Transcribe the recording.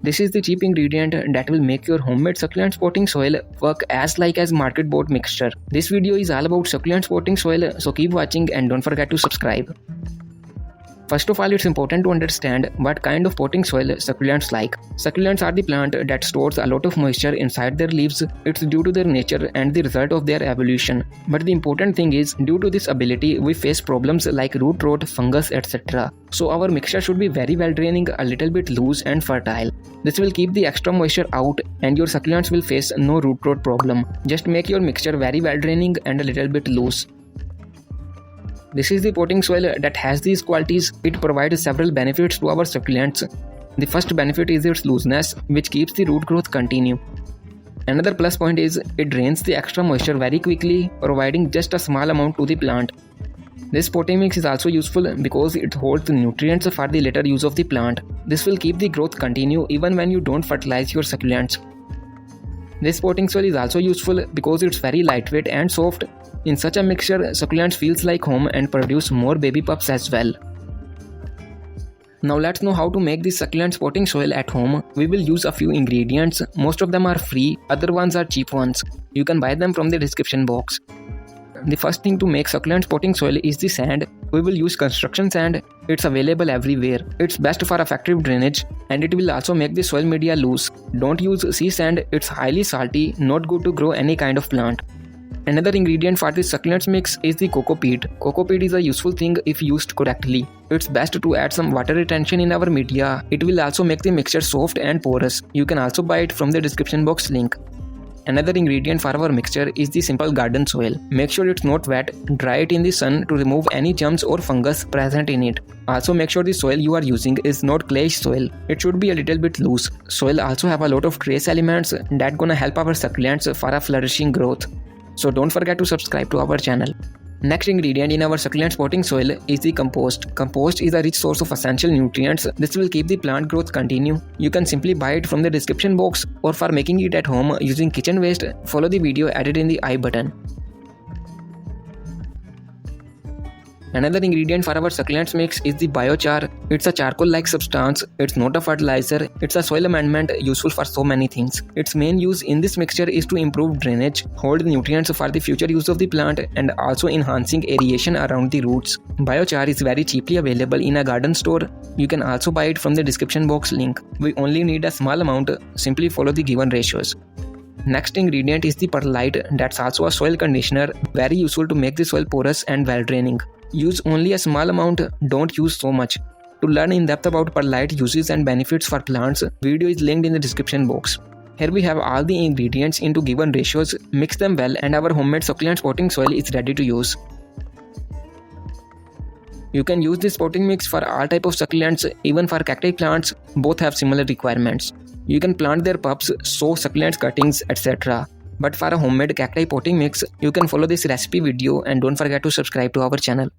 This is the cheap ingredient that will make your homemade succulent potting soil work as like as market bought mixture. This video is all about succulent potting soil, so keep watching and don't forget to subscribe. First of all, it's important to understand what kind of potting soil succulents like. Succulents are the plant that stores a lot of moisture inside their leaves. It's due to their nature and the result of their evolution. But the important thing is, due to this ability, we face problems like root rot, fungus, etc. So our mixture should be very well draining, a little bit loose and fertile. This will keep the extra moisture out and your succulents will face no root rot problem. Just make your mixture very well draining and a little bit loose. This is the potting soil that has these qualities. It provides several benefits to our succulents. The first benefit is its looseness, which keeps the root growth continue. Another plus point is it drains the extra moisture very quickly, providing just a small amount to the plant. This potting mix is also useful because it holds the nutrients for the later use of the plant. This will keep the growth continue even when you don't fertilize your succulents. This potting soil is also useful because it's very lightweight and soft. In such a mixture, succulents feels like home and produce more baby pups as well. Now let's know how to make this succulent potting soil at home. We will use a few ingredients. Most of them are free, other ones are cheap ones. You can buy them from the description box. The first thing to make succulent potting soil is the sand. We will use construction sand. It's available everywhere. It's best for effective drainage and it will also make the soil media loose. Don't use sea sand, it's highly salty, not good to grow any kind of plant. Another ingredient for this succulents mix is the cocopeat. Cocopeat is a useful thing if used correctly. It's best to add some water retention in our media. It will also make the mixture soft and porous. You can also buy it from the description box link. Another ingredient for our mixture is the simple garden soil. Make sure it's not wet, dry it in the sun to remove any germs or fungus present in it. Also make sure the soil you are using is not clayish soil. It should be a little bit loose. Soil also have a lot of trace elements that gonna help our succulents for a flourishing growth. So don't forget to subscribe to our channel. Next ingredient in our succulent potting soil is the compost. Compost is a rich source of essential nutrients. This will keep the plant growth continue. You can simply buy it from the description box, or for making it at home using kitchen waste, follow the video added in the I button. Another ingredient for our succulents mix is the biochar. It's a charcoal-like substance. It's not a fertilizer. It's a soil amendment useful for so many things. Its main use in this mixture is to improve drainage, hold nutrients for the future use of the plant, and also enhancing aeration around the roots. Biochar is very cheaply available in a garden store. You can also buy it from the description box link. We only need a small amount. Simply follow the given ratios. Next ingredient is the perlite. That's also a soil conditioner, very useful to make the soil porous and well draining. Use only a small amount, don't use so much. To learn in depth about perlite uses and benefits for plants, video is linked in the description box. Here we have all the ingredients into given ratios, mix them well and our homemade succulent potting soil is ready to use. You can use this potting mix for all type of succulents, even for cacti plants, both have similar requirements. You can plant their pups, sow succulent cuttings, etc. But for a homemade cacti potting mix, you can follow this recipe video and don't forget to subscribe to our channel.